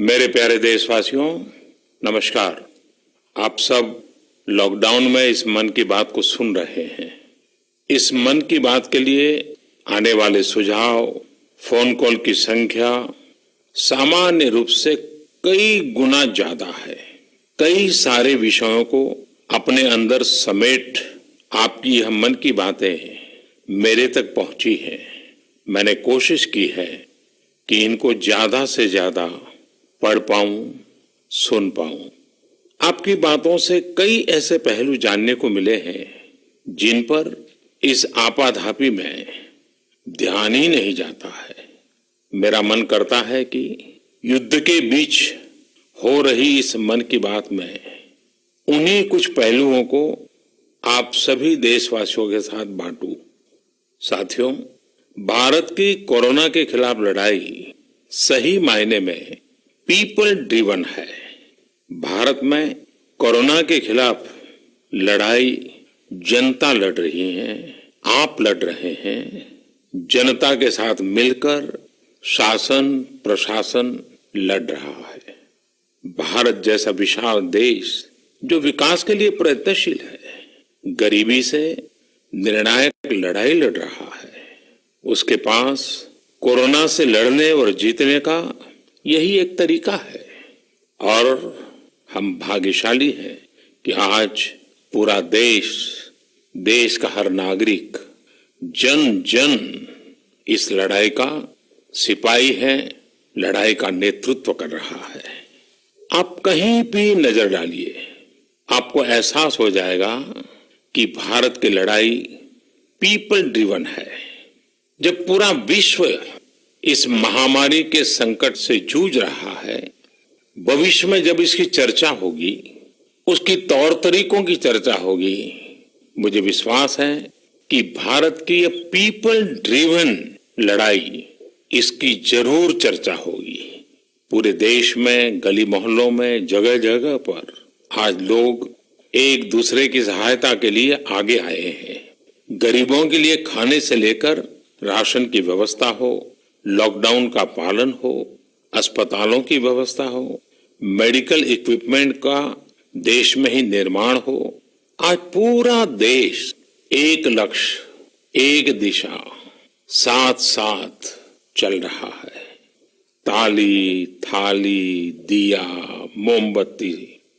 मेरे प्यारे देशवासियों, नमस्कार। आप सब लॉकडाउन में इस मन की बात को सुन रहे हैं। इस मन की बात के लिए आने वाले सुझाव, फोन कॉल की संख्या सामान्य रूप से कई गुना ज्यादा है। कई सारे विषयों को अपने अंदर समेट आपकी यह मन की बातें मेरे तक पहुंची हैं। मैंने कोशिश की है कि इनको ज्यादा से ज्यादा पढ़ पाऊं, सुन पाऊं। आपकी बातों से कई ऐसे पहलू जानने को मिले हैं जिन पर इस आपाधापी में ध्यान ही नहीं जाता है। मेरा मन करता है कि युद्ध के बीच हो रही इस मन की बात में उन्हीं कुछ पहलुओं को आप सभी देशवासियों के साथ बांटूं। साथियों, भारत की कोरोना के खिलाफ लड़ाई सही मायने में पीपल ड्रिवन है। भारत में कोरोना के खिलाफ लड़ाई जनता लड़ रही है, आप लड़ रहे हैं। जनता के साथ मिलकर शासन प्रशासन लड़ रहा है। भारत जैसा विशाल देश जो विकास के लिए प्रयत्नशील है, गरीबी से निर्णायक लड़ाई लड़ रहा है। उसके पास कोरोना से लड़ने और जीतने का यही एक तरीका है। और हम भाग्यशाली हैं कि आज पूरा देश का हर नागरिक, जन जन इस लड़ाई का सिपाही है, लड़ाई का नेतृत्व कर रहा है। आप कहीं भी नजर डालिए, आपको एहसास हो जाएगा कि भारत की लड़ाई पीपल ड्रिवन है। जब पूरा विश्व इस महामारी के संकट से जूझ रहा है, भविष्य में जब इसकी चर्चा होगी, उसकी तौर तरीकों की चर्चा होगी, मुझे विश्वास है कि भारत की यह पीपल ड्रिवन लड़ाई, इसकी जरूर चर्चा होगी। पूरे देश में, गली मोहल्लों में, जगह जगह पर आज लोग एक दूसरे की सहायता के लिए आगे आए हैं। गरीबों के लिए खाने से लेकर राशन की व्यवस्था हो, लॉकडाउन का पालन हो, अस्पतालों की व्यवस्था हो, मेडिकल इक्विपमेंट का देश में ही निर्माण हो। आज पूरा देश एक लक्ष्य, एक दिशा, साथ साथ चल रहा है। ताली, थाली, दिया, मोमबत्ती,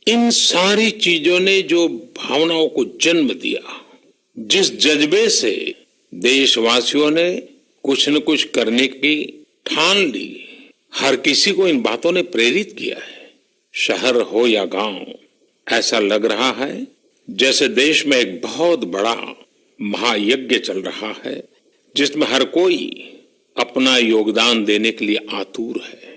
इन सारी चीजों ने जो भावनाओं को जन्म दिया, जिस जज्बे से देशवासियों ने कुछ न कुछ करने की ठान ली, हर किसी को इन बातों ने प्रेरित किया है। शहर हो या गांव, ऐसा लग रहा है जैसे देश में एक बहुत बड़ा महायज्ञ चल रहा है, जिसमें हर कोई अपना योगदान देने के लिए आतुर है।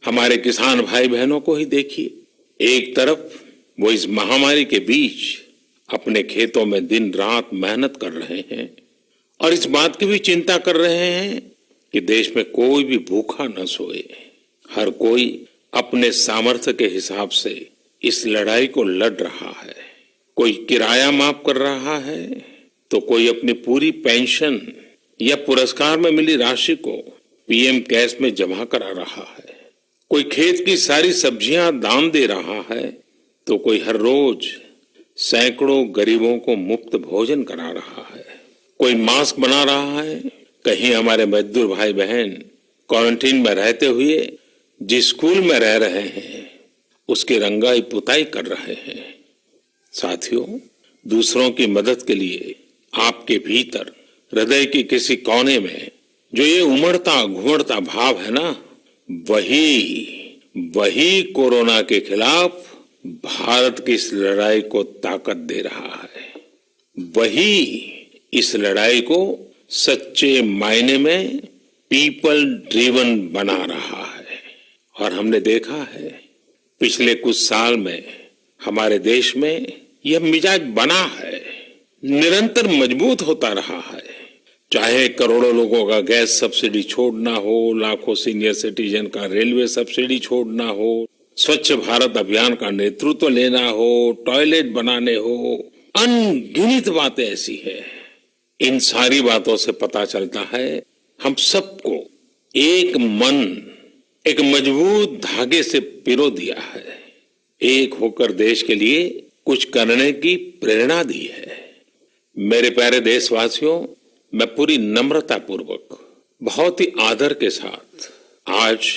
हमारे किसान भाई बहनों को ही देखिए, एक तरफ वो इस महामारी के बीच अपने खेतों में दिन रात मेहनत कर रहे हैं और इस बात की भी चिंता कर रहे हैं कि देश में कोई भी भूखा न सोए। हर कोई अपने सामर्थ्य के हिसाब से इस लड़ाई को लड़ रहा है। कोई किराया माफ कर रहा है, तो कोई अपनी पूरी पेंशन या पुरस्कार में मिली राशि को पीएम कैश में जमा करा रहा है। कोई खेत की सारी सब्जियां दान दे रहा है, तो कोई हर रोज सैकड़ों गरीबों को मुफ्त भोजन करा रहा है। कोई मास्क बना रहा है। कहीं हमारे मजदूर भाई बहन क्वारंटीन में रहते हुए जिस स्कूल में रह रहे हैं, उसकी रंगाई पुताई कर रहे हैं। साथियों, दूसरों की मदद के लिए आपके भीतर हृदय की किसी कोने में जो ये उमड़ता घुमड़ता भाव है ना, वही कोरोना के खिलाफ भारत की इस लड़ाई को ताकत दे रहा है। वही इस लड़ाई को सच्चे मायने में पीपल ड्रिवन बना रहा है। और हमने देखा है पिछले कुछ साल में हमारे देश में यह मिजाज बना है, निरंतर मजबूत होता रहा है। चाहे करोड़ों लोगों का गैस सब्सिडी छोड़ना हो, लाखों सीनियर सिटीजन का रेलवे सब्सिडी छोड़ना हो, स्वच्छ भारत अभियान का नेतृत्व लेना हो, टॉयलेट बनाने हो, अनगिनत बातें ऐसी है। इन सारी बातों से पता चलता है हम सबको एक मन, एक मजबूत धागे से पिरो दिया है, एक होकर देश के लिए कुछ करने की प्रेरणा दी है। मेरे प्यारे देशवासियों, मैं पूरी नम्रता पूर्वक, बहुत ही आदर के साथ आज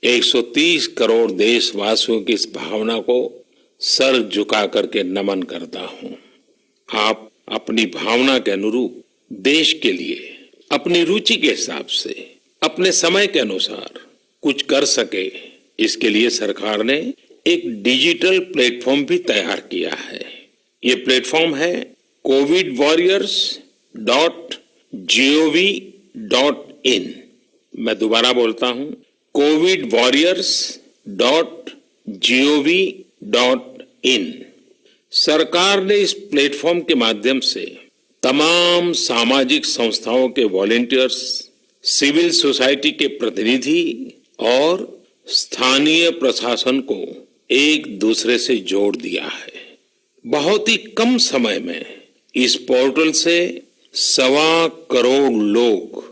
130 करोड़ देशवासियों की इस भावना को सर झुका करके नमन करता हूं। आप अपनी भावना के अनुरूप देश के लिए अपनी रुचि के हिसाब से अपने समय के अनुसार कुछ कर सके, इसके लिए सरकार ने एक डिजिटल प्लेटफॉर्म भी तैयार किया है। ये प्लेटफॉर्म है covidwarriors.gov.in। मैं दोबारा बोलता हूं, covidwarriors.gov.in। सरकार ने इस प्लेटफॉर्म के माध्यम से तमाम सामाजिक संस्थाओं के वॉलेंटियर्स, सिविल सोसाइटी के प्रतिनिधि और स्थानीय प्रशासन को एक दूसरे से जोड़ दिया है। बहुत ही कम समय में इस पोर्टल से 1.25 करोड़ लोग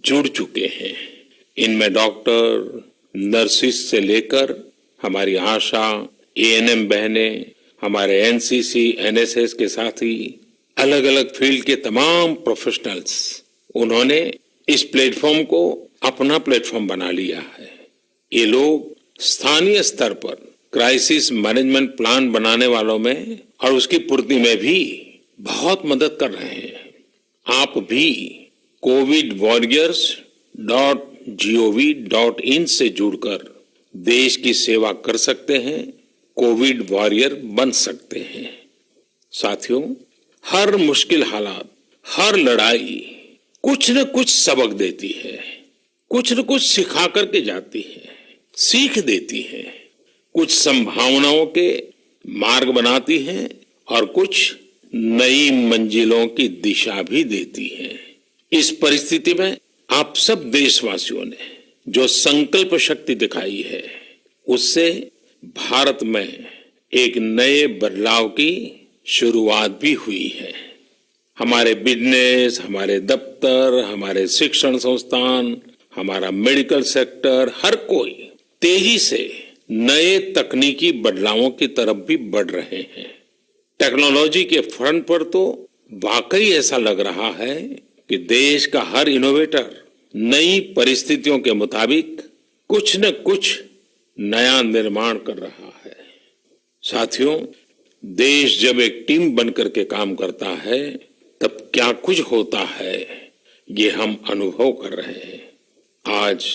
जुड़ चुके हैं। इनमें डॉक्टर, नर्सिस से लेकर हमारी आशा, एएनएम बहनें, हमारे एनसीसी, एनएसएस के साथी, अलग अलग फील्ड के तमाम प्रोफेशनल्स, उन्होंने इस प्लेटफॉर्म को अपना प्लेटफॉर्म बना लिया है। ये लोग स्थानीय स्तर पर क्राइसिस मैनेजमेंट प्लान बनाने वालों में और उसकी पूर्ति में भी बहुत मदद कर रहे हैं। आप भी covidwarriors.gov.in से जुड़कर देश की सेवा कर सकते हैं, कोविड वॉरियर बन सकते हैं। साथियों, हर मुश्किल हालात, हर लड़ाई कुछ न कुछ सबक देती है, कुछ न कुछ सिखा करके जाती है, सीख देती है, कुछ संभावनाओं के मार्ग बनाती है और कुछ नई मंजिलों की दिशा भी देती है। इस परिस्थिति में आप सब देशवासियों ने जो संकल्प शक्ति दिखाई है, उससे भारत में एक नए बदलाव की शुरुआत भी हुई है। हमारे बिजनेस, हमारे दफ्तर, हमारे शिक्षण संस्थान, हमारा मेडिकल सेक्टर, हर कोई तेजी से नए तकनीकी बदलावों की तरफ भी बढ़ रहे हैं। टेक्नोलॉजी के फ्रंट पर तो वाकई ऐसा लग रहा है कि देश का हर इनोवेटर नई परिस्थितियों के मुताबिक कुछ न कुछ नया निर्माण कर रहा है। साथियों, देश जब एक टीम बनकर के काम करता है, तब क्या कुछ होता है, ये हम अनुभव कर रहे हैं। आज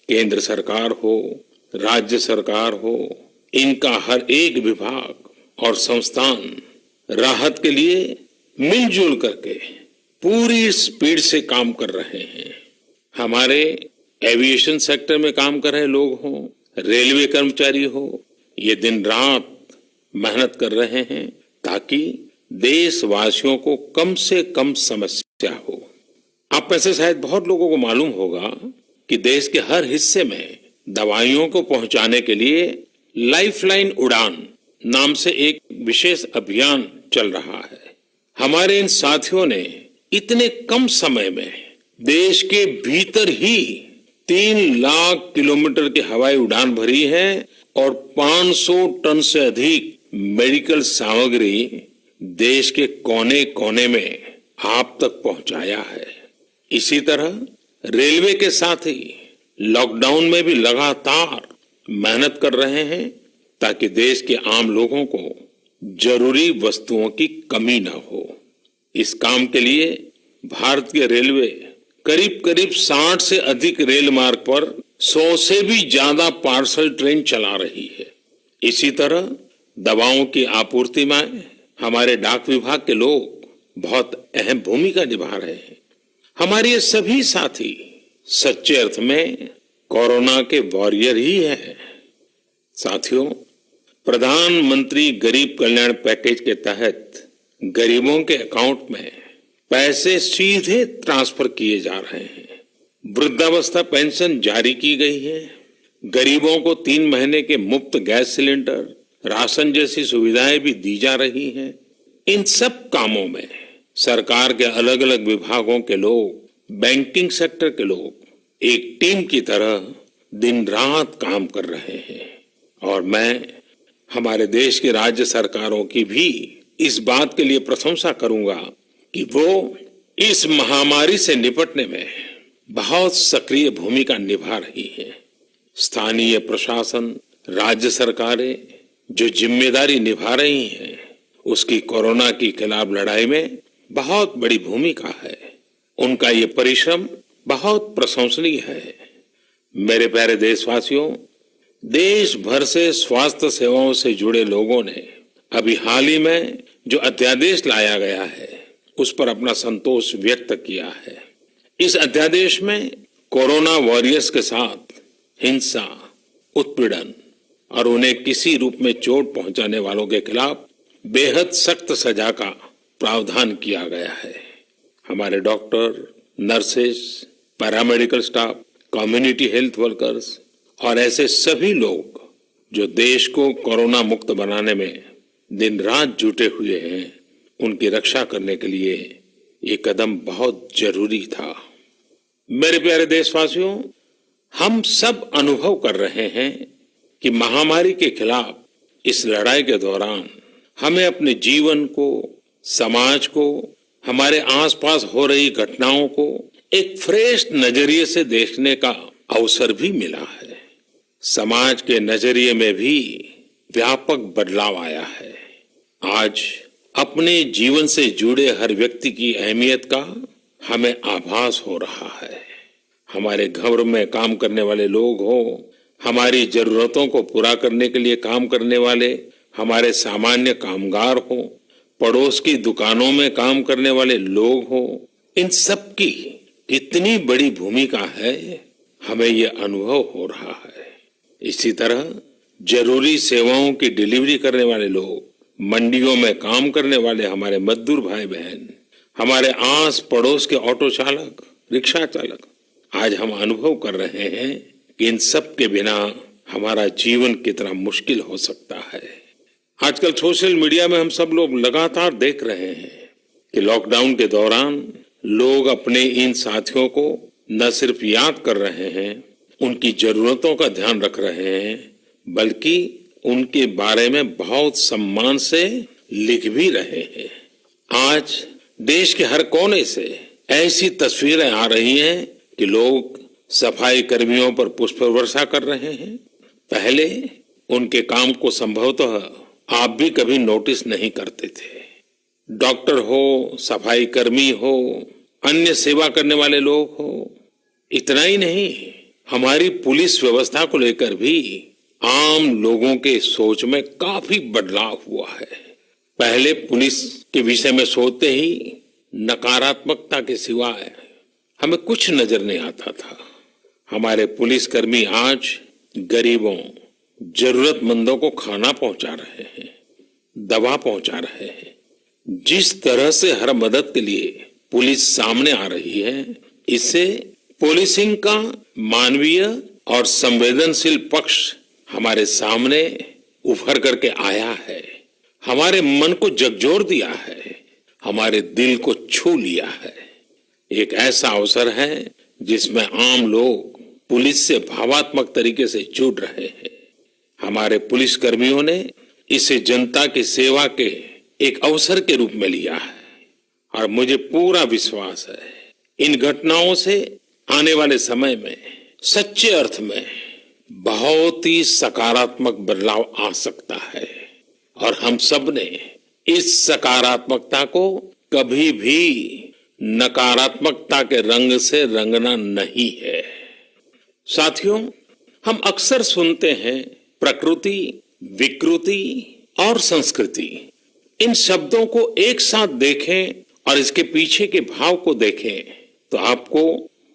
केंद्र सरकार हो, राज्य सरकार हो, इनका हर एक विभाग और संस्थान राहत के लिए मिलजुल करके पूरी स्पीड से काम कर रहे हैं। हमारे एविएशन सेक्टर में काम कर रहे लोग हों, रेलवे कर्मचारी हो, ये दिन रात मेहनत कर रहे हैं ताकि देशवासियों को कम से कम समस्या हो। आप में से शायद बहुत लोगों को मालूम होगा कि देश के हर हिस्से में दवाइयों को पहुंचाने के लिए लाइफलाइन उड़ान नाम से एक विशेष अभियान चल रहा है। हमारे इन साथियों ने इतने कम समय में देश के भीतर ही 3 लाख किलोमीटर की हवाई उड़ान भरी है और 500 टन से अधिक मेडिकल सामग्री देश के कोने कोने में आप तक पहुंचाया है। इसी तरह रेलवे के साथ ही लॉकडाउन में भी लगातार मेहनत कर रहे हैं ताकि देश के आम लोगों को जरूरी वस्तुओं की कमी न हो। इस काम के लिए भारतीय रेलवे करीब करीब 60 से अधिक रेल मार्ग पर 100 से भी ज्यादा पार्सल ट्रेन चला रही है। इसी तरह दवाओं की आपूर्ति में हमारे डाक विभाग के लोग बहुत अहम भूमिका निभा रहे हैं। हमारे ये सभी साथी सच्चे अर्थ में कोरोना के वॉरियर ही हैं। साथियों, प्रधानमंत्री गरीब कल्याण पैकेज के तहत गरीबों के अकाउंट में पैसे सीधे ट्रांसफर किए जा रहे हैं। वृद्धावस्था पेंशन जारी की गई है। गरीबों को 3 महीने के मुफ्त गैस सिलेंडर, राशन जैसी सुविधाएं भी दी जा रही हैं। इन सब कामों में सरकार के अलग अलग विभागों के लोग, बैंकिंग सेक्टर के लोग एक टीम की तरह दिन रात काम कर रहे हैं और मैं हमारे देश की राज्य सरकारों की भी इस बात के लिए प्रशंसा करूंगा कि वो इस महामारी से निपटने में बहुत सक्रिय भूमिका निभा रही है। स्थानीय प्रशासन, राज्य सरकारें जो जिम्मेदारी निभा रही हैं, उसकी कोरोना के खिलाफ लड़ाई में बहुत बड़ी भूमिका है। उनका ये परिश्रम बहुत प्रशंसनीय है। मेरे प्यारे देशवासियों, देश भर से स्वास्थ्य सेवाओं से जुड़े लोगों ने अभी हाल ही में जो अध्यादेश लाया गया है उस पर अपना संतोष व्यक्त किया है। इस अध्यादेश में कोरोना वॉरियर्स के साथ हिंसा, उत्पीड़न और उन्हें किसी रूप में चोट पहुंचाने वालों के खिलाफ बेहद सख्त सजा का प्रावधान किया गया है। हमारे doctor, nurses, paramedical staff, community health workers और ऐसे सभी लोग जो देश को कोरोना मुक्त बनाने में दिन रात जुटे हुए हैं, उनकी रक्षा करने के लिए ये कदम बहुत जरूरी था। मेरे प्यारे देशवासियों, हम सब अनुभव कर रहे हैं कि महामारी के खिलाफ इस लड़ाई के दौरान हमें अपने जीवन को, समाज को, हमारे आसपास हो रही घटनाओं को एक फ्रेश नजरिए से देखने का अवसर भी मिला है। समाज के नजरिए में भी व्यापक बदलाव आया है। आज अपने जीवन से जुड़े हर व्यक्ति की अहमियत का हमें आभास हो रहा है। हमारे घर में काम करने वाले लोग हो, हमारी जरूरतों को पूरा करने के लिए काम करने वाले हमारे सामान्य कामगार हो, पड़ोस की दुकानों में काम करने वाले लोग हो, इन सब की कितनी बड़ी भूमिका है, हमें ये अनुभव हो रहा है। इसी तरह जरूरी सेवाओं की डिलीवरी करने वाले लोग, मंडियों में काम करने वाले हमारे मजदूर भाई बहन, हमारे आस पड़ोस के ऑटो चालक, रिक्शा चालक, आज हम अनुभव कर रहे हैं कि इन सब के बिना हमारा जीवन कितना मुश्किल हो सकता है। आजकल सोशल मीडिया में हम सब लोग लगातार देख रहे हैं कि लॉकडाउन के दौरान लोग अपने इन साथियों को न सिर्फ याद कर रहे हैं, उनकी जरूरतों का ध्यान रख रहे हैं, बल्कि उनके बारे में बहुत सम्मान से लिख भी रहे हैं। आज देश के हर कोने से ऐसी तस्वीरें आ रही हैं कि लोग सफाई कर्मियों पर पुष्प वर्षा कर रहे हैं। पहले उनके काम को संभवतः आप भी कभी नोटिस नहीं करते थे। डॉक्टर हो, सफाई कर्मी हो, अन्य सेवा करने वाले लोग हो, इतना ही नहीं, हमारी पुलिस व्यवस्था को लेकर भी आम लोगों के सोच में काफी बदलाव हुआ है। पहले पुलिस के विषय में सोचते ही नकारात्मकता के सिवाय हमें कुछ नजर नहीं आता था। हमारे पुलिसकर्मी आज गरीबों, जरूरतमंदों को खाना पहुंचा रहे हैं, दवा पहुंचा रहे हैं। जिस तरह से हर मदद के लिए पुलिस सामने आ रही है, इससे पुलिसिंग का मानवीय और संवेदनशील पक्ष हमारे सामने उभर करके आया है, हमारे मन को झकझोर दिया है, हमारे दिल को छू लिया है। एक ऐसा अवसर है जिसमें आम लोग पुलिस से भावात्मक तरीके से जुड़ रहे हैं। हमारे पुलिस कर्मियों ने इसे जनता की सेवा के एक अवसर के रूप में लिया है और मुझे पूरा विश्वास है इन घटनाओं से आने वाले समय में सच्चे अर्थ में बहुत ही सकारात्मक बदलाव आ सकता है और हम सब ने इस सकारात्मकता को कभी भी नकारात्मकता के रंग से रंगना नहीं है। साथियों, हम अक्सर सुनते हैं प्रकृति, विकृति और संस्कृति। इन शब्दों को एक साथ देखें और इसके पीछे के भाव को देखें तो आपको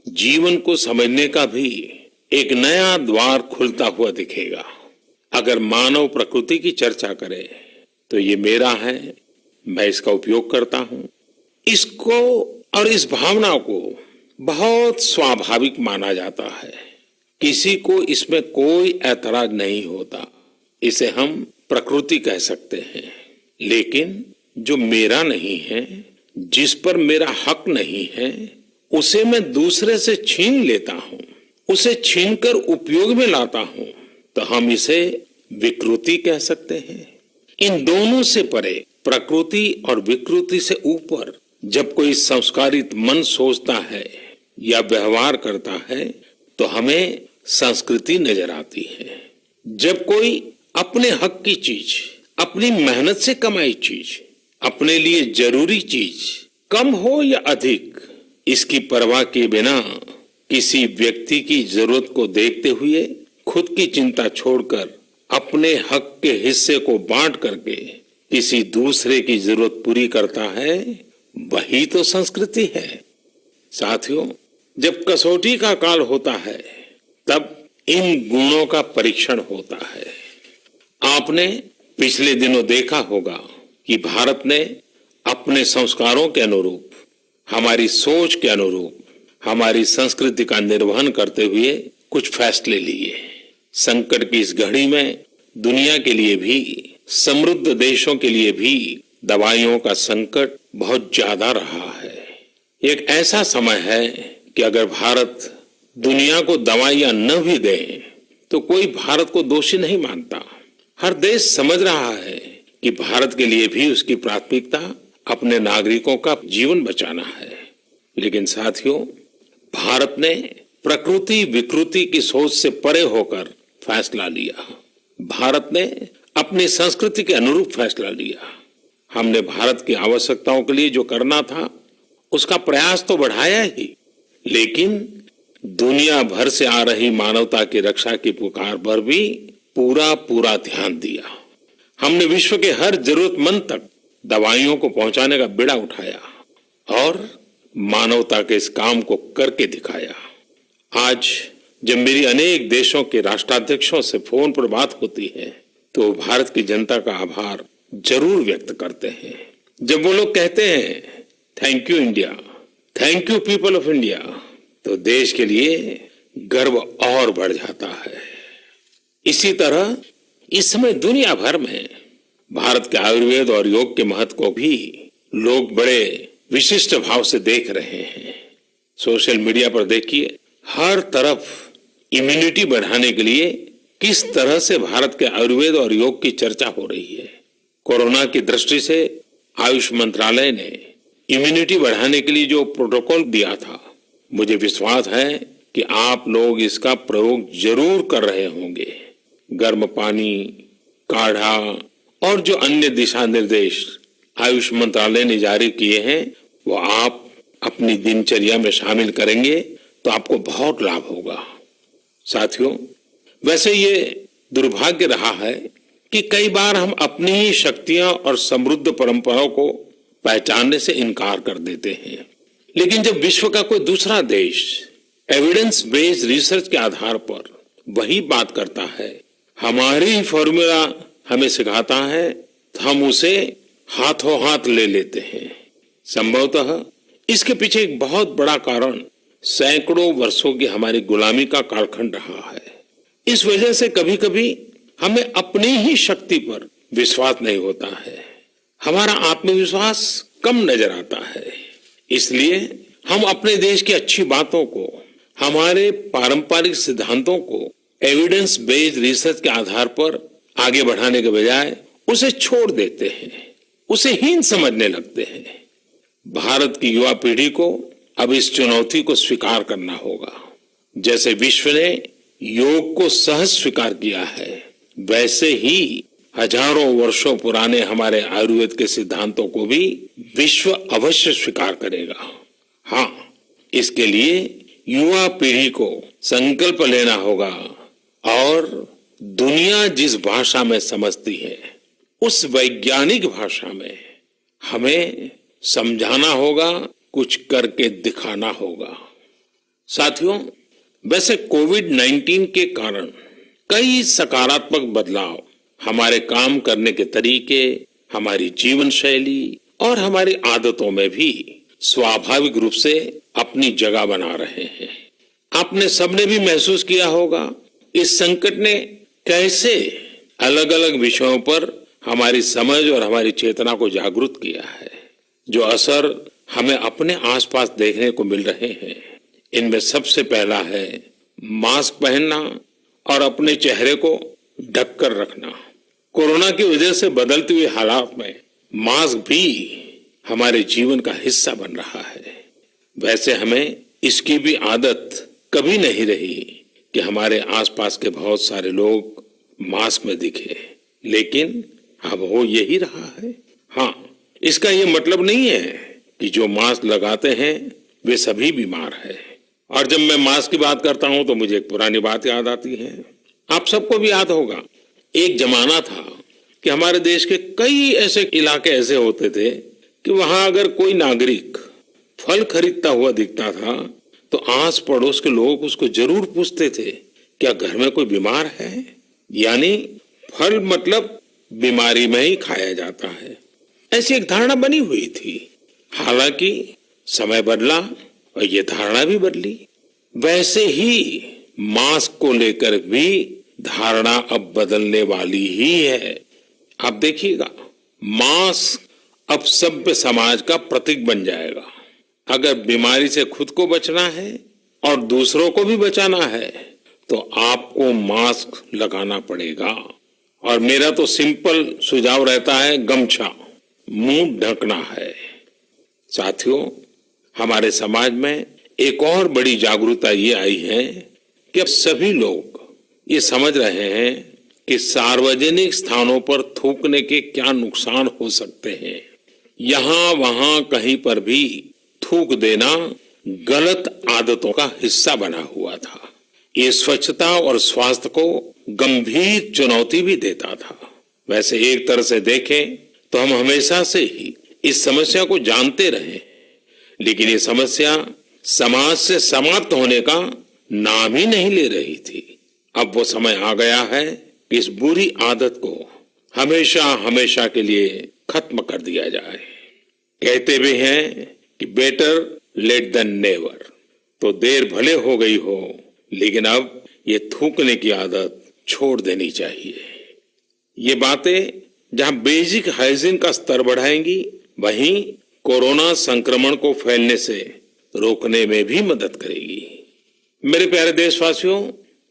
जीवन को समझने का भी एक नया द्वार खुलता हुआ दिखेगा। अगर मानव प्रकृति की चर्चा करें तो ये मेरा है, मैं इसका उपयोग करता हूं। इसको और इस भावना को बहुत स्वाभाविक माना जाता है, किसी को इसमें कोई ऐतराज नहीं होता, इसे हम प्रकृति कह सकते हैं। लेकिन जो मेरा नहीं है, जिस पर मेरा हक नहीं है, उसे मैं दूसरे से छीन लेता हूं, उसे छीनकर उपयोग में लाता हूं तो हम इसे विकृति कह सकते हैं। इन दोनों से परे, प्रकृति और विकृति से ऊपर जब कोई संस्कारित मन सोचता है या व्यवहार करता है तो हमें संस्कृति नजर आती है। जब कोई अपने हक की चीज, अपनी मेहनत से कमाई चीज, अपने लिए जरूरी चीज कम हो या अधिक, इसकी परवाह किए बिना किसी व्यक्ति की जरूरत को देखते हुए खुद की चिंता छोड़कर अपने हक के हिस्से को बांट करके किसी दूसरे की जरूरत पूरी करता है, वही तो संस्कृति है। साथियों, जब कसौटी का काल होता है तब इन गुणों का परीक्षण होता है। आपने पिछले दिनों देखा होगा कि भारत ने अपने संस्कारों के अनुरूप, हमारी सोच के अनुरूप, हमारी संस्कृति का निर्वहन करते हुए कुछ फैसले लिए। संकट की इस घड़ी में दुनिया के लिए भी, समृद्ध देशों के लिए भी दवाइयों का संकट बहुत ज्यादा रहा है। एक ऐसा समय है कि अगर भारत दुनिया को दवाइयां न भी दे तो कोई भारत को दोषी नहीं मानता। हर देश समझ रहा है कि भारत के लिए भी उसकी प्राथमिकता अपने नागरिकों का जीवन बचाना है। लेकिन साथियों, भारत ने प्रकृति विकृति की सोच से परे होकर फैसला लिया। भारत ने अपनी संस्कृति के अनुरूप फैसला लिया। हमने भारत की आवश्यकताओं के लिए जो करना था उसका प्रयास तो बढ़ाया ही, लेकिन दुनिया भर से आ रही मानवता की रक्षा की पुकार पर भी पूरा ध्यान दिया। हमने विश्व के हर जरूरतमंद तक दवाइयों को पहुंचाने का बीड़ा उठाया और मानवता के इस काम को करके दिखाया। आज जब मेरी अनेक देशों के राष्ट्राध्यक्षों से फोन पर बात होती है तो भारत की जनता का आभार जरूर व्यक्त करते हैं। जब वो लोग कहते हैं thank you India, thank you people of India, तो देश के लिए गर्व और बढ़ जाता है। इसी तरह इस समय दुनिया भर में भारत के आयुर्वेद और योग के महत्व को भी लोग बड़े विशिष्ट भाव से देख रहे हैं। सोशल मीडिया पर देखिए, हर तरफ इम्यूनिटी बढ़ाने के लिए किस तरह से भारत के आयुर्वेद और योग की चर्चा हो रही है। कोरोना की दृष्टि से आयुष मंत्रालय ने इम्यूनिटी बढ़ाने के लिए जो प्रोटोकॉल दिया था, मुझे विश्वास है कि आप लोग इसका प्रयोग जरूर कर रहे होंगे। गर्म पानी, काढ़ा और जो अन्य दिशा निर्देश आयुष मंत्रालय ने जारी किए हैं वो आप अपनी दिनचर्या में शामिल करेंगे तो आपको बहुत लाभ होगा। साथियों, वैसे ये दुर्भाग्य रहा है कि कई बार हम अपनी ही शक्तियां और समृद्ध परंपराओं को पहचानने से इनकार कर देते हैं। लेकिन जब विश्व का कोई दूसरा देश एविडेंस बेस्ड रिसर्च के आधार पर वही बात करता है, हमारी फॉर्मूला हमें सिखाता है, तो हम उसे हाथों हाथ ले लेते हैं। संभवतः इसके पीछे एक बहुत बड़ा कारण सैकड़ों वर्षों की हमारी गुलामी का कालखंड रहा है। इस वजह से कभी कभी हमें अपनी ही शक्ति पर विश्वास नहीं होता है, हमारा आत्मविश्वास कम नजर आता है। इसलिए हम अपने देश की अच्छी बातों को, हमारे पारंपरिक सिद्धांतों को एविडेंस बेस्ड रिसर्च के आधार पर आगे बढ़ाने के बजाय उसे छोड़ देते हैं, उसे हीन समझने लगते हैं। भारत की युवा पीढ़ी को अब इस चुनौती को स्वीकार करना होगा। जैसे विश्व ने योग को सहज स्वीकार किया है, वैसे ही हजारों वर्षों पुराने हमारे आयुर्वेद के सिद्धांतों को भी विश्व अवश्य स्वीकार करेगा। हाँ, इसके लिए युवा पीढ़ी को संकल्प लेना होगा और दुनिया जिस भाषा में समझती है उस वैज्ञानिक भाषा में हमें समझाना होगा, कुछ करके दिखाना होगा। साथियों, वैसे कोविड-19 के कारण कई सकारात्मक बदलाव हमारे काम करने के तरीके, हमारी जीवन शैली और हमारी आदतों में भी स्वाभाविक रूप से अपनी जगह बना रहे हैं। आपने सबने भी महसूस किया होगा इस संकट ने कैसे अलग अलग विषयों पर हमारी समझ और हमारी चेतना को जागरूक किया है। जो असर हमें अपने आसपास देखने को मिल रहे हैं, इनमें सबसे पहला है मास्क पहनना और अपने चेहरे को ढक कर रखना। कोरोना की वजह से बदलते हुए हालात में मास्क भी हमारे जीवन का हिस्सा बन रहा है। वैसे हमें इसकी भी आदत कभी नहीं रही कि हमारे आसपास के बहुत सारे लोग मास्क में दिखे, लेकिन अब हो यही रहा है। हाँ, इसका ये मतलब नहीं है कि जो मास्क लगाते हैं वे सभी बीमार हैं। और जब मैं मास्क की बात करता हूं तो मुझे एक पुरानी बात याद आती है। आप सबको भी याद होगा, एक जमाना था कि हमारे देश के कई ऐसे इलाके ऐसे होते थे कि वहां अगर कोई नागरिक फल खरीदता हुआ दिखता था तो आस पड़ोस के लोग उसको जरूर पूछते थे, क्या घर में कोई बीमार है? यानी फल मतलब बीमारी में ही खाया जाता है, ऐसी एक धारणा बनी हुई थी। हालांकि समय बदला और ये धारणा भी बदली। वैसे ही मास्क को लेकर भी धारणा अब बदलने वाली ही है। आप देखिएगा, मास्क अब सभ्य समाज का प्रतीक बन जाएगा। अगर बीमारी से खुद को बचना है और दूसरों को भी बचाना है तो आपको मास्क लगाना पड़ेगा। और मेरा तो सिंपल सुझाव रहता है, गमछा मुंह ढकना है। साथियों, हमारे समाज में एक और बड़ी जागरूकता ये आई है कि अब सभी लोग ये समझ रहे हैं कि सार्वजनिक स्थानों पर थूकने के क्या नुकसान हो सकते हैं। यहां वहां कहीं पर भी थूक देना गलत आदतों का हिस्सा बना हुआ था। ये स्वच्छता और स्वास्थ्य को गंभीर चुनौती भी देता था। वैसे एक तरह से देखें तो हम हमेशा से ही इस समस्या को जानते रहे, लेकिन ये समस्या समाज से समाप्त होने का नाम ही नहीं ले रही थी। अब वो समय आ गया है कि इस बुरी आदत को हमेशा हमेशा के लिए खत्म कर दिया जाए। कहते भी हैं कि बेटर लेट देन नेवर। तो देर भले हो गई हो, लेकिन अब ये थूकने की आदत छोड़ देनी चाहिए। ये बातें जहां बेसिक हाइजीन का स्तर बढ़ाएंगी, वहीं कोरोना संक्रमण को फैलने से रोकने में भी मदद करेगी। मेरे प्यारे देशवासियों,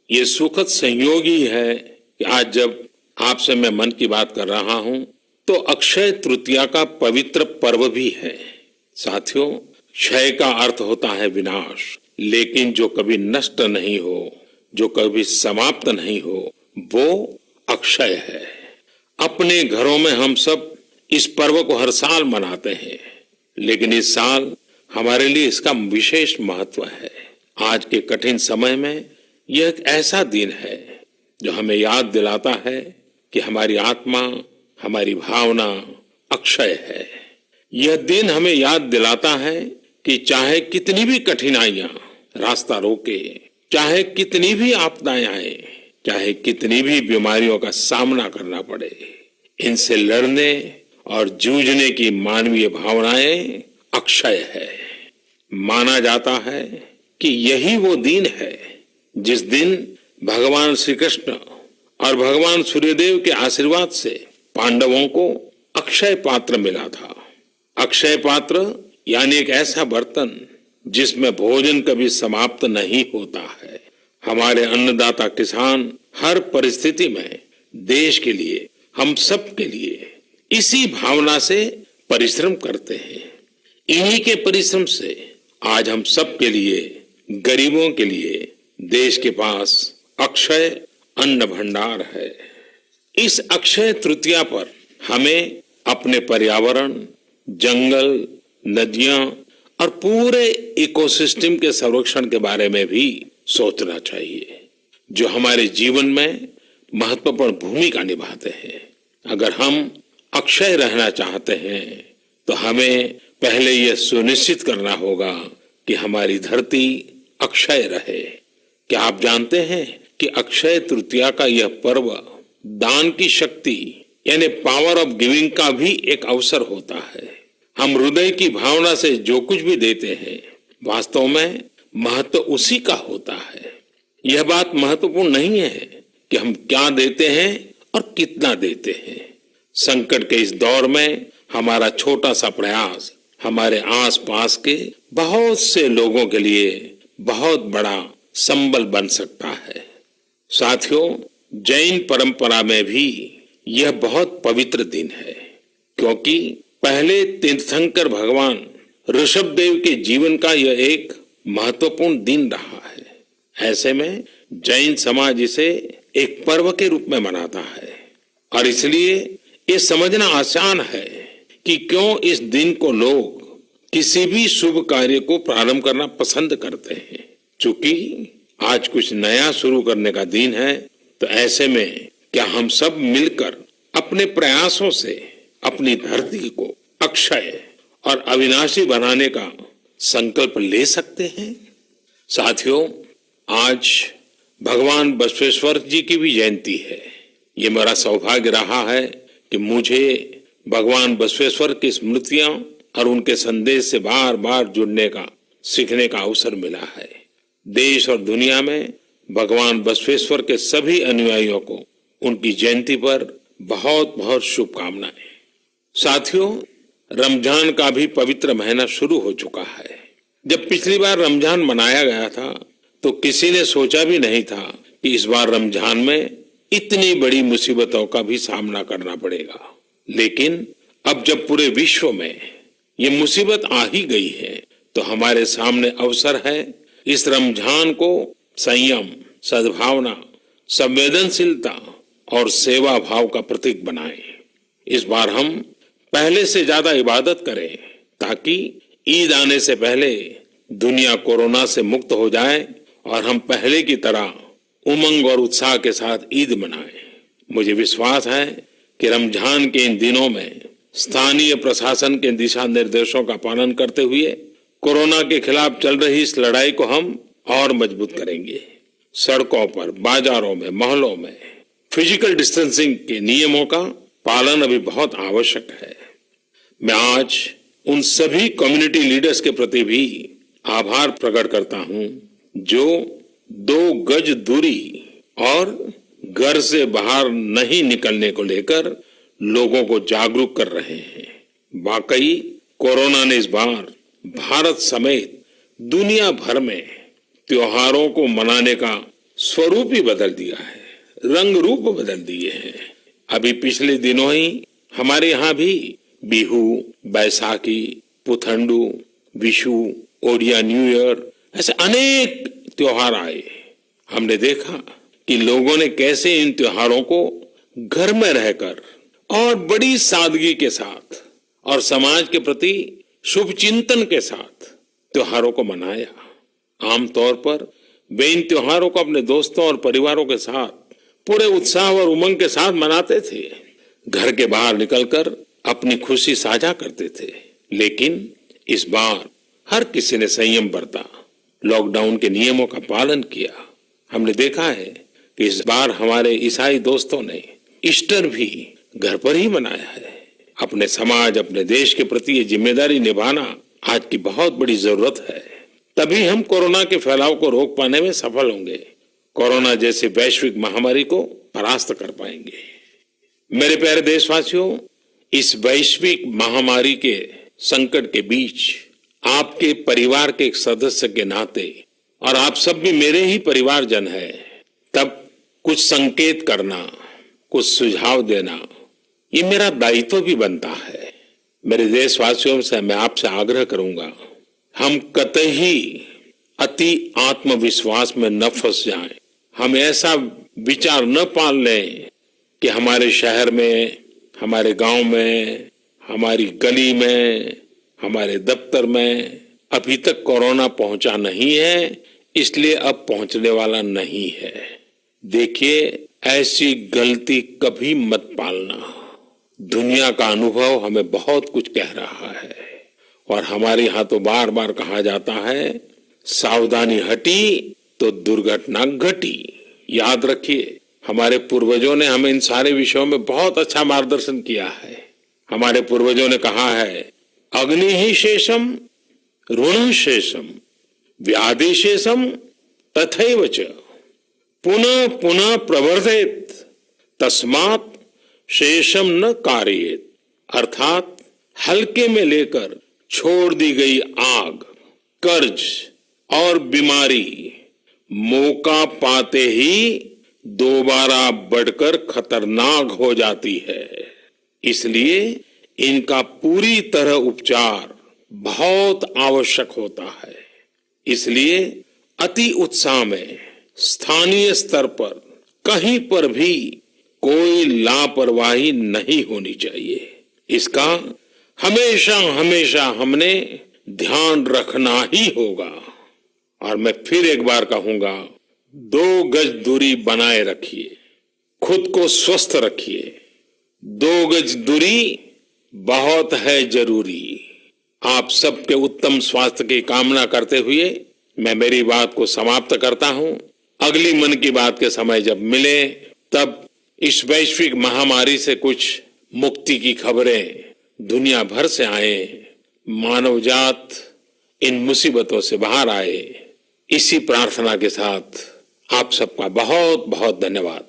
ये सुखद संयोग ही है कि आज जब आपसे मैं मन की बात कर रहा हूं तो अक्षय तृतीया का पवित्र पर्व भी है। साथियों, क्षय का अर्थ होता है विनाश, लेकिन जो कभी नष्ट नहीं हो, जो कभी समाप्त नहीं हो, वो अक्षय है। अपने घरों में हम सब इस पर्व को हर साल मनाते हैं, लेकिन इस साल हमारे लिए इसका विशेष महत्व है। आज के कठिन समय में यह एक ऐसा दिन है जो हमें याद दिलाता है कि हमारी आत्मा, हमारी भावना अक्षय है। यह दिन हमें याद दिलाता है कि चाहे कितनी भी कठिनाइयां रास्ता रोके, चाहे कितनी भी आपदाएं आए, चाहे कितनी भी बीमारियों का सामना करना पड़े, इनसे लड़ने और जूझने की मानवीय भावनाएं अक्षय है। माना जाता है कि यही वो दिन है जिस दिन भगवान श्री कृष्ण और भगवान सूर्यदेव के आशीर्वाद से पांडवों को अक्षय पात्र मिला था। अक्षय पात्र यानी एक ऐसा बर्तन जिसमें भोजन कभी समाप्त नहीं होता है। हमारे अन्नदाता किसान हर परिस्थिति में देश के लिए, हम सब के लिए इसी भावना से परिश्रम करते हैं। इन्हीं के परिश्रम से आज हम सब के लिए, गरीबों के लिए देश के पास अक्षय अन्न भंडार है। इस अक्षय तृतीया पर हमें अपने पर्यावरण, जंगल, नदियां और पूरे इकोसिस्टम के संरक्षण के बारे में भी सोचना चाहिए, जो हमारे जीवन में महत्वपूर्ण भूमिका निभाते हैं। अगर हम अक्षय रहना चाहते हैं तो हमें पहले यह सुनिश्चित करना होगा कि हमारी धरती अक्षय रहे। क्या आप जानते हैं कि अक्षय तृतीया का यह पर्व दान की शक्ति यानी पावर ऑफ गिविंग का भी एक अवसर होता है। हम हृदय की भावना से जो कुछ भी देते हैं, वास्तव में महत्व उसी का होता है। यह बात महत्वपूर्ण नहीं है कि हम क्या देते हैं और कितना देते हैं। संकट के इस दौर में हमारा छोटा सा प्रयास हमारे आसपास के बहुत से लोगों के लिए बहुत बड़ा संबल बन सकता है। साथियों, जैन परंपरा में भी यह बहुत पवित्र दिन है, क्योंकि पहले तीर्थंकर भगवान ऋषभदेव के जीवन का यह एक महत्वपूर्ण दिन रहा है। ऐसे में जैन समाज इसे एक पर्व के रूप में मनाता है और इसलिए ये समझना आसान है कि क्यों इस दिन को लोग किसी भी शुभ कार्य को प्रारंभ करना पसंद करते हैं। चूंकि आज कुछ नया शुरू करने का दिन है, तो ऐसे में क्या हम सब मिलकर अपने प्रयासों से अपनी धरती को अक्षय और अविनाशी बनाने का संकल्प ले सकते हैं? साथियों, आज भगवान बसवेश्वर जी की भी जयंती है। ये मेरा सौभाग्य रहा है कि मुझे भगवान बसवेश्वर की स्मृतियां और उनके संदेश से बार बार जुड़ने का, सीखने का अवसर मिला है। देश और दुनिया में भगवान बसवेश्वर के सभी अनुयायियों को उनकी जयंती पर बहुत बहुत शुभकामनाएं। साथियों, रमजान का भी पवित्र महीना शुरू हो चुका है। जब पिछली बार रमजान मनाया गया था तो किसी ने सोचा भी नहीं था कि इस बार रमजान में इतनी बड़ी मुसीबतों का भी सामना करना पड़ेगा। लेकिन अब जब पूरे विश्व में ये मुसीबत आ ही गई है, तो हमारे सामने अवसर है इस रमजान को संयम, सद्भावना, संवेदनशीलता और सेवा भाव का प्रतीक बनाएं। इस बार हम पहले से ज्यादा इबादत करें ताकि ईद आने से पहले दुनिया कोरोना से मुक्त हो जाए और हम पहले की तरह उमंग और उत्साह के साथ ईद मनाएं। मुझे विश्वास है कि रमजान के इन दिनों में स्थानीय प्रशासन के दिशा निर्देशों का पालन करते हुए कोरोना के खिलाफ चल रही इस लड़ाई को हम और मजबूत करेंगे। सड़कों पर, बाजारों में, मोहल्लों में फिजिकल डिस्टेंसिंग के नियमों का पालन अभी बहुत आवश्यक है। मैं आज उन सभी कम्युनिटी लीडर्स के प्रति भी आभार प्रकट करता हूं जो 2 गज दूरी और घर से बाहर नहीं निकलने को लेकर लोगों को जागरूक कर रहे हैं। वाकई कोरोना ने इस बार भारत समेत दुनिया भर में त्योहारों को मनाने का स्वरूप ही बदल दिया है, रंग रूप बदल दिए हैं। अभी पिछले दिनों ही हमारे यहाँ भी बिहू, बैसाखी, पुथंडू, विशु, ओडिया न्यू ईयर ऐसे अनेक त्योहार आए। हमने देखा कि लोगों ने कैसे इन त्योहारों को घर में रहकर और बड़ी सादगी के साथ और समाज के प्रति शुभ चिंतन के साथ त्योहारों को मनाया। आमतौर पर वे इन त्योहारों को अपने दोस्तों और परिवारों के साथ पूरे उत्साह और उमंग के साथ मनाते थे, घर के बाहर निकलकर अपनी खुशी साझा करते थे। लेकिन इस बार हर किसी ने संयम बरता, लॉकडाउन के नियमों का पालन किया। हमने देखा है कि इस बार हमारे ईसाई दोस्तों ने ईस्टर भी घर पर ही मनाया है। अपने समाज, अपने देश के प्रति ये जिम्मेदारी निभाना आज की बहुत बड़ी जरूरत है। तभी हम कोरोना के फैलाव को रोक पाने में सफल होंगे, कोरोना जैसे वैश्विक महामारी को परास्त कर पाएंगे। मेरे प्यारे देशवासियों, इस वैश्विक महामारी के संकट के बीच आपके परिवार के एक सदस्य के नाते, और आप सब भी मेरे ही परिवारजन हैं, तब कुछ संकेत करना, कुछ सुझाव देना, ये मेरा दायित्व भी बनता है। मेरे देशवासियों से मैं आपसे आग्रह करूंगा, हम कतई अति आत्मविश्वास में न फंस जाएं। हम ऐसा विचार न पाल लें कि हमारे शहर में, हमारे गांव में, हमारी गली में, हमारे दफ्तर में अभी तक कोरोना पहुंचा नहीं है, इसलिए अब पहुंचने वाला नहीं है। देखिए, ऐसी गलती कभी मत पालना। दुनिया का अनुभव हमें बहुत कुछ कह रहा है और हमारे यहाँ तो बार बार कहा जाता है, सावधानी हटी तो दुर्घटना घटी। याद रखिए, हमारे पूर्वजों ने हमें इन सारे विषयों में बहुत अच्छा मार्गदर्शन किया है। हमारे पूर्वजों ने कहा है, अग्नि ही शेषम ऋण शेषम व्याधि शेषम तथैव च पुनः पुनः प्रवर्धेत तस्मात् शेषम न कार्येत। अर्थात हल्के में लेकर छोड़ दी गई आग, कर्ज और बीमारी मौका पाते ही दोबारा बढ़कर खतरनाक हो जाती है। इसलिए इनका पूरी तरह उपचार बहुत आवश्यक होता है। इसलिए अति उत्साह में स्थानीय स्तर पर कहीं पर भी कोई लापरवाही नहीं होनी चाहिए। इसका हमेशा हमेशा हमने ध्यान रखना ही होगा। और मैं फिर एक बार कहूंगा, 2 गज दूरी बनाए रखिए, खुद को स्वस्थ रखिए। 2 गज दूरी बहुत है जरूरी। आप सबके उत्तम स्वास्थ्य की कामना करते हुए मैं मेरी बात को समाप्त करता हूं। अगली मन की बात के समय जब मिले तब इस वैश्विक महामारी से कुछ मुक्ति की खबरें दुनिया भर से आए, मानव जात इन मुसीबतों से बाहर आए, इसी प्रार्थना के साथ आप सबका बहुत बहुत धन्यवाद।